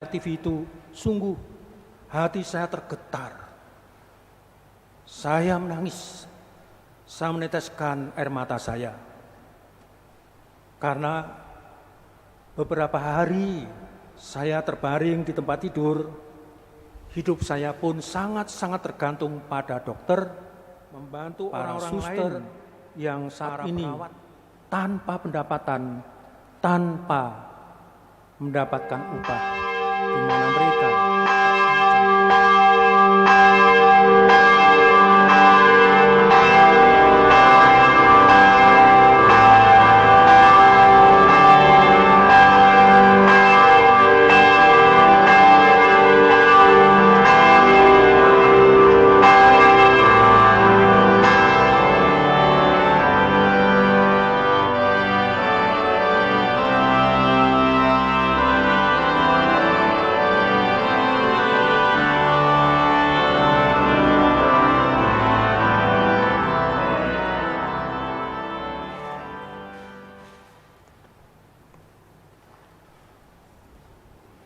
TV itu sungguh hati saya tergetar. Saya menangis, saya meneteskan air mata saya. Karena beberapa hari saya terbaring di tempat tidur, hidup saya pun sangat-sangat tergantung pada dokter, membantu orang-orang lain yang saat ini tanpa pendapatan, tanpa mendapatkan upah, di mana mereka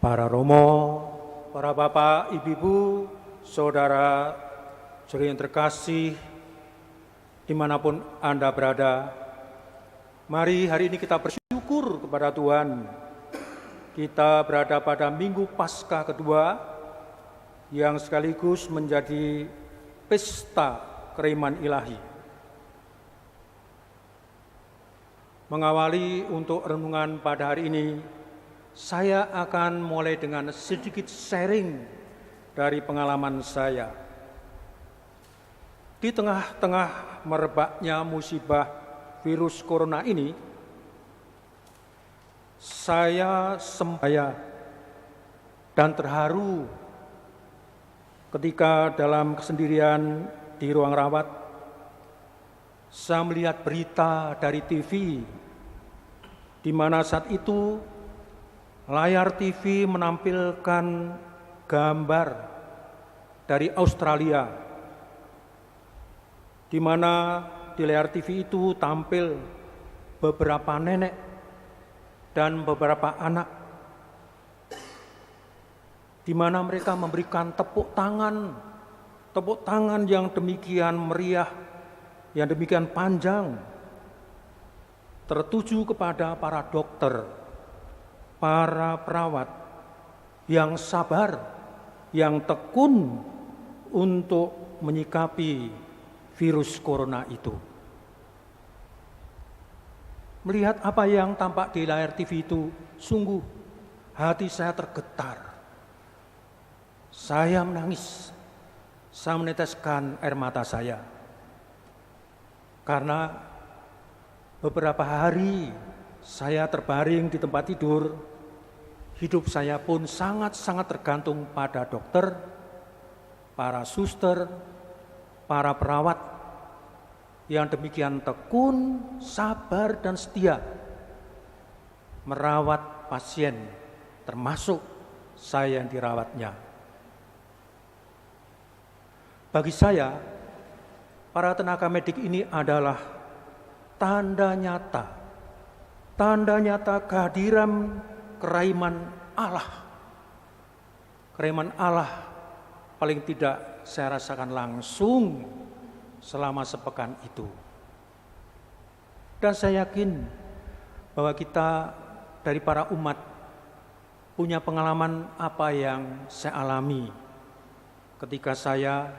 para romo, para bapak, ibu-ibu, saudara, saudari yang terkasih, dimanapun Anda berada, mari hari ini kita bersyukur kepada Tuhan. Kita berada pada Minggu Paskah kedua, yang sekaligus menjadi pesta keriman ilahi. Mengawali untuk renungan pada hari ini, saya akan mulai dengan sedikit sharing dari pengalaman saya. Di tengah-tengah merebaknya musibah virus corona ini, saya sembaya dan terharu ketika dalam kesendirian di ruang rawat, saya melihat berita dari TV, di mana saat itu layar TV menampilkan gambar dari Australia, di mana di layar TV itu tampil beberapa nenek dan beberapa anak, di mana mereka memberikan tepuk tangan yang demikian meriah, yang demikian panjang, tertuju kepada para dokter, para perawat yang sabar, yang tekun untuk menyikapi virus corona itu. Melihat apa yang tampak di layar TV itu, sungguh hati saya tergetar. Saya menangis, saya meneteskan air mata saya. Karena beberapa hari saya terbaring di tempat tidur, hidup saya pun sangat-sangat tergantung pada dokter, para suster, para perawat yang demikian tekun, sabar, dan setia merawat pasien, termasuk saya yang dirawatnya. Bagi saya, para tenaga medik ini adalah tanda nyata kehadiran kerahiman Allah. Kerahiman Allah paling tidak saya rasakan langsung selama sepekan itu. Dan saya yakin bahwa kita dari para umat punya pengalaman apa yang saya alami ketika saya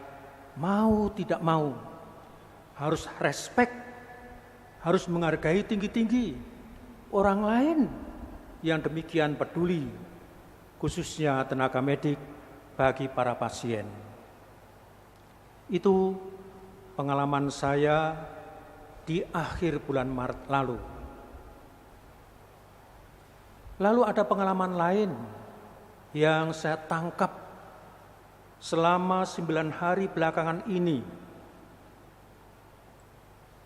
mau tidak mau harus respect, harus menghargai tinggi-tinggi orang lain yang demikian peduli, khususnya tenaga medik bagi para pasien. Itu pengalaman saya di akhir bulan Maret lalu. Lalu ada pengalaman lain yang saya tangkap selama 9 hari belakangan ini.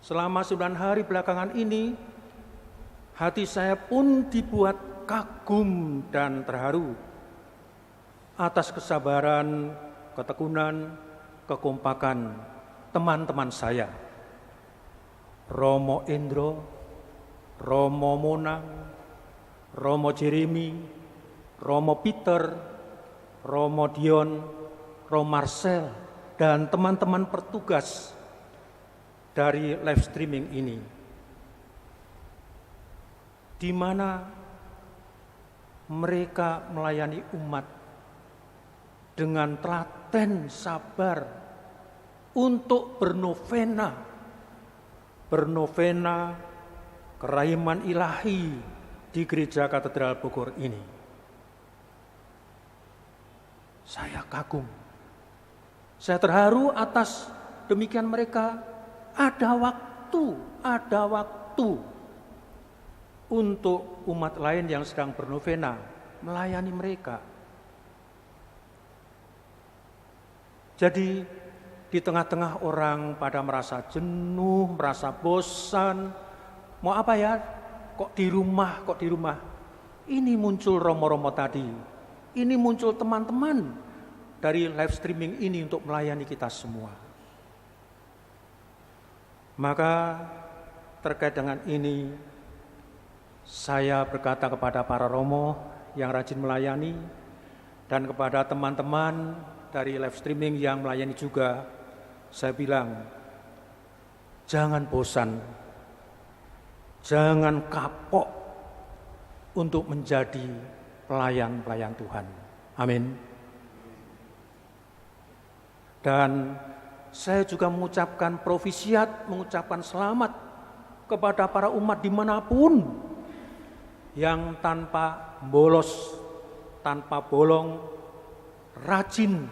Selama 9 hari belakangan ini, hati saya pun dibuat kagum dan terharu atas kesabaran, ketekunan, kekompakan teman-teman saya. Romo Endro, Romo Monang, Romo Jeremy, Romo Peter, Romo Dion, Romo Marcel, dan teman-teman petugas dari live streaming ini, di mana mereka melayani umat dengan telaten sabar untuk bernovena kerahiman ilahi di Gereja Katedral Bogor ini. Saya kagum, saya terharu atas demikian mereka ada waktu untuk umat lain yang sedang bernovena, melayani mereka. Jadi di tengah-tengah orang pada merasa jenuh, merasa bosan, mau apa ya, kok di rumah. Ini muncul romo-romo tadi, ini muncul teman-teman dari live streaming ini untuk melayani kita semua. Maka terkait dengan ini, saya berkata kepada para romo yang rajin melayani dan kepada teman-teman dari live streaming yang melayani juga, saya bilang, jangan bosan, jangan kapok untuk menjadi pelayan-pelayan Tuhan. Amin. Dan saya juga mengucapkan profisiat, mengucapkan selamat kepada para umat dimanapun yang tanpa bolos, tanpa bolong, rajin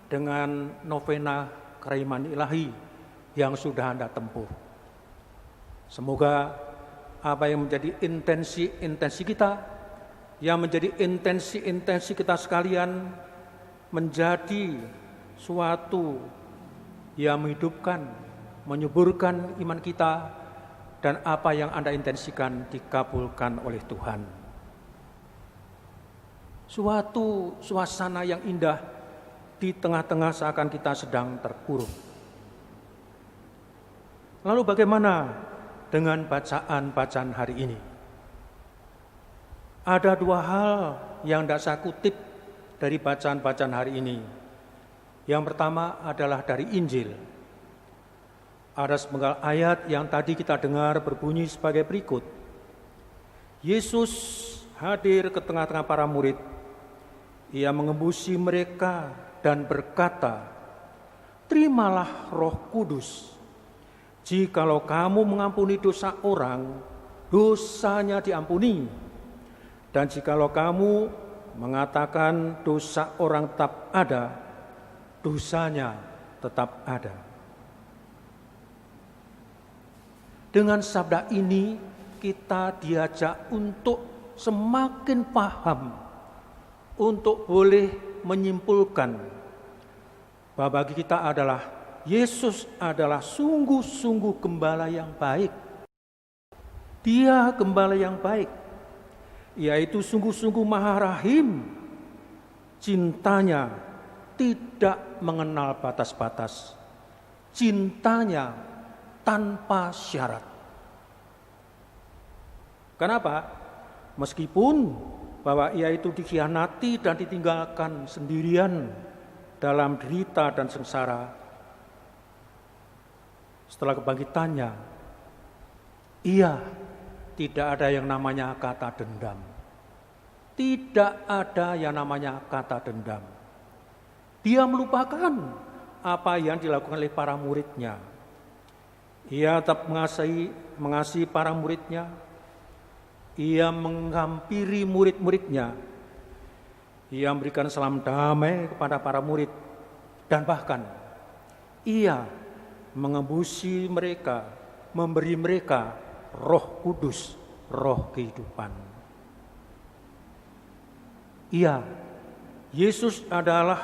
dengan novena kerahiman ilahi yang sudah Anda tempuh. Semoga apa yang menjadi intensi kita, yang menjadi intensi kita sekalian, menjadi suatu yang menghidupkan, menyuburkan iman kita, dan apa yang Anda intensikan dikabulkan oleh Tuhan. Suatu suasana yang indah di tengah-tengah seakan kita sedang terkurung. Lalu bagaimana dengan bacaan hari ini? Ada dua hal yang tidak saya kutip dari bacaan hari ini. Yang pertama adalah dari Injil. Ada sepenggal ayat yang tadi kita dengar berbunyi sebagai berikut. Yesus hadir ke tengah-tengah para murid. Ia mengembusi mereka dan berkata, "Terimalah Roh Kudus. Jikalau kamu mengampuni dosa orang, dosanya diampuni. Dan jikalau kamu mengatakan dosa orang tetap ada, dosanya tetap ada." Dengan sabda ini kita diajak untuk semakin paham, untuk boleh menyimpulkan bahwa bagi kita adalah Yesus adalah sungguh-sungguh gembala yang baik. Dia gembala yang baik, yaitu sungguh-sungguh maha rahim. Cintanya tidak mengenal batas-batas. Cintanya tanpa syarat. Kenapa? Meskipun bahwa ia itu dikhianati dan ditinggalkan sendirian dalam derita dan sengsara, setelah kebangkitannya, ia tidak ada yang namanya kata dendam. Tidak ada yang namanya kata dendam. Dia melupakan apa yang dilakukan oleh para muridnya. Ia tetap mengasihi para muridnya. Ia menghampiri murid-muridnya. Ia memberikan salam damai kepada para murid. Dan bahkan ia mengembusi mereka, memberi mereka Roh Kudus, Roh kehidupan. Ia, Yesus adalah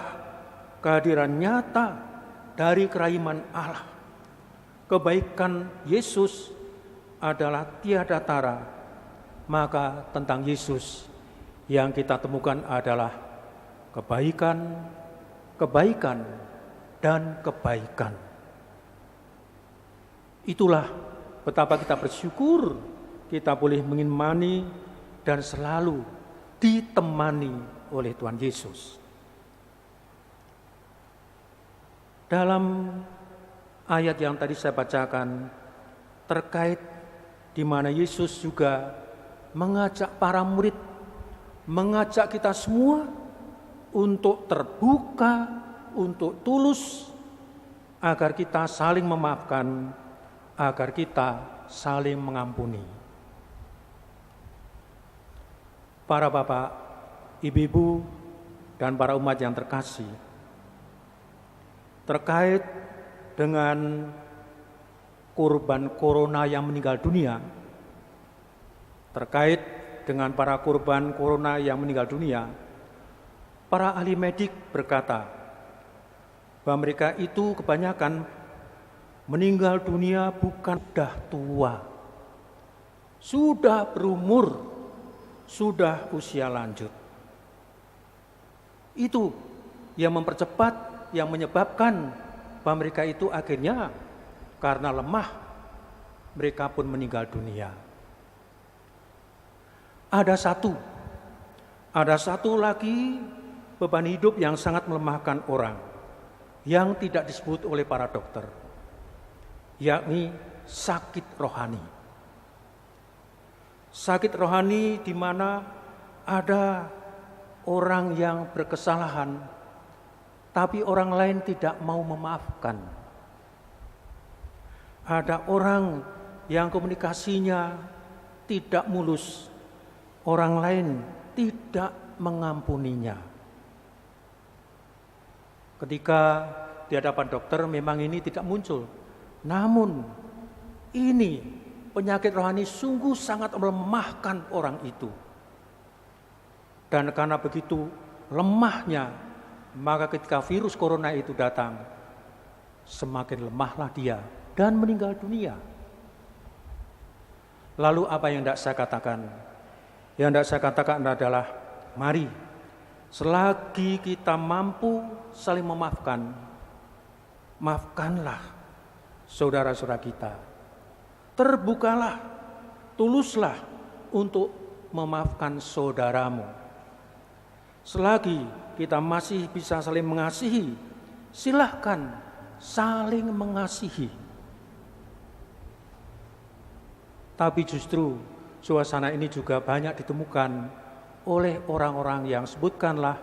kehadiran nyata dari kerahiman Allah. Kebaikan Yesus adalah tiada tara. Maka tentang Yesus yang kita temukan adalah kebaikan, kebaikan, dan kebaikan. Itulah betapa kita bersyukur kita boleh mengimani dan selalu ditemani oleh Tuhan Yesus. Dalam ayat yang tadi saya bacakan terkait di mana Yesus juga mengajak para murid, mengajak kita semua untuk terbuka, untuk tulus, agar kita saling memaafkan, agar kita saling mengampuni. Para bapak, ibu-ibu, dan para umat yang terkasih, terkait dengan korban corona yang meninggal dunia, terkait dengan para korban corona yang meninggal dunia, para ahli medik berkata bahwa mereka itu kebanyakan meninggal dunia bukan sudah tua, sudah berumur, sudah usia lanjut. Itu yang mempercepat, yang menyebabkan bahwa mereka itu akhirnya karena lemah, mereka pun meninggal dunia. Ada satu lagi beban hidup yang sangat melemahkan orang, yang tidak disebut oleh para dokter, yakni sakit rohani. Sakit rohani di mana ada orang yang berkesalahan, tapi orang lain tidak mau memaafkan. Ada orang yang komunikasinya tidak mulus, orang lain tidak mengampuninya. Ketika di hadapan dokter memang ini tidak muncul, namun ini penyakit rohani sungguh sangat melemahkan orang itu. Dan karena begitu lemahnya, maka ketika virus corona itu datang, semakin lemahlah dia dan meninggal dunia. Lalu apa yang tidak saya katakan? Yang tidak saya katakan adalah, mari selagi kita mampu saling memaafkan, maafkanlah saudara-saudara kita. Terbukalah, tuluslah untuk memaafkan saudaramu. Selagi kita masih bisa saling mengasihi, silahkan saling mengasihi. Tapi justru suasana ini juga banyak ditemukan oleh orang-orang yang sebutkanlah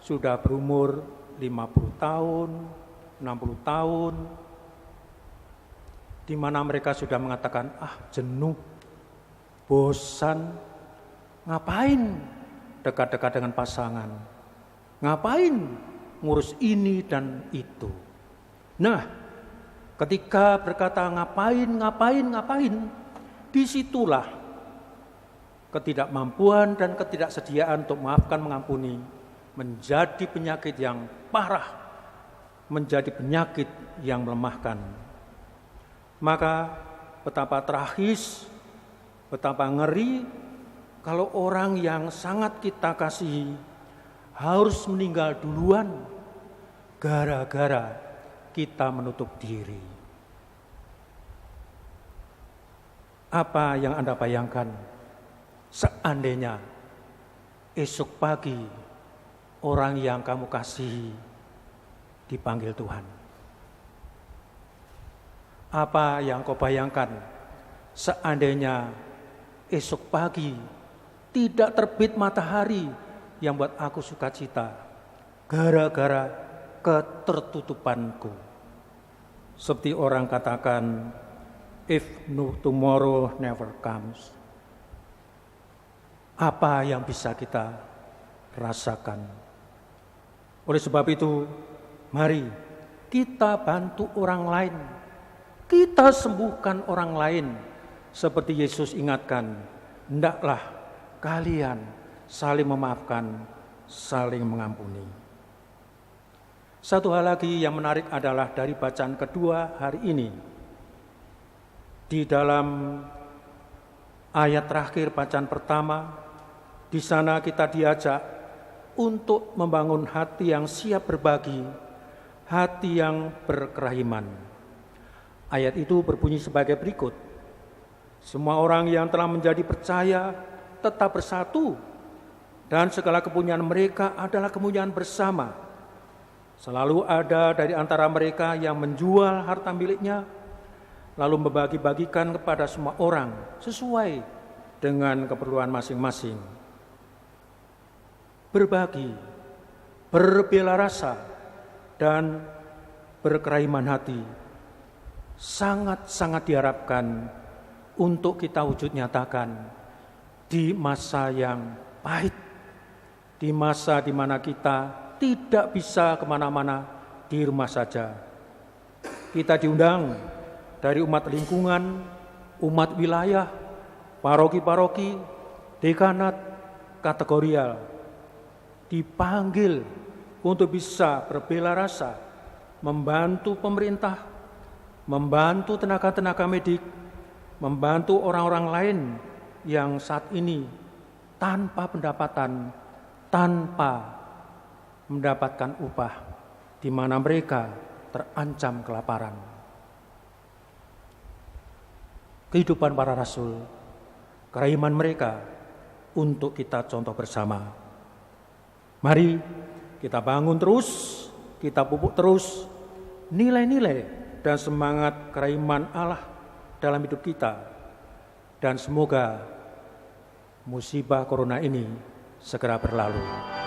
sudah berumur 50 tahun, 60 tahun, di mana mereka sudah mengatakan, jenuh, bosan, ngapain dekat-dekat dengan pasangan, ngapain ngurus ini dan itu. Nah, ketika berkata ngapain, disitulah ketidakmampuan dan ketidaksediaan untuk maafkan, mengampuni menjadi penyakit yang parah, menjadi penyakit yang melemahkan. Maka betapa tragis, betapa ngeri kalau orang yang sangat kita kasihi harus meninggal duluan gara-gara kita menutup diri. Apa yang Anda bayangkan seandainya esok pagi orang yang kamu kasihi dipanggil Tuhan? Apa yang kau bayangkan seandainya esok pagi tidak terbit matahari yang buat aku sukacita gara-gara ketertutupanku? Seperti orang katakan, if no tomorrow never comes. Apa yang bisa kita rasakan? Oleh sebab itu, mari kita bantu orang lain, kita sembuhkan orang lain. Seperti Yesus ingatkan, hendaklah kalian saling memaafkan, saling mengampuni. Satu hal lagi yang menarik adalah dari bacaan kedua hari ini. Di dalam ayat terakhir bacaan pertama, di sana kita diajak untuk membangun hati yang siap berbagi, hati yang berkerahiman. Ayat itu berbunyi sebagai berikut. Semua orang yang telah menjadi percaya tetap bersatu dan segala kepunyaan mereka adalah kepunyaan bersama. Selalu ada dari antara mereka yang menjual harta miliknya, lalu membagi-bagikan kepada semua orang sesuai dengan keperluan masing-masing. Berbagi, berbela rasa, dan berkerahiman hati sangat-sangat diharapkan untuk kita wujud nyatakan di masa yang pahit, di masa di mana kita tidak bisa kemana-mana, di rumah saja. Kita diundang dari umat lingkungan, umat wilayah, paroki-paroki, dekanat, kategorial, dipanggil untuk bisa berbela rasa, membantu pemerintah, membantu tenaga-tenaga medik, membantu orang-orang lain yang saat ini tanpa pendapatan, tanpa mendapatkan upah, di mana mereka terancam kelaparan. Kehidupan para rasul, kerahiman mereka untuk kita contoh bersama. Mari kita bangun terus, kita pupuk terus nilai-nilai dan semangat kerahiman Allah dalam hidup kita. Dan semoga musibah corona ini segera berlalu.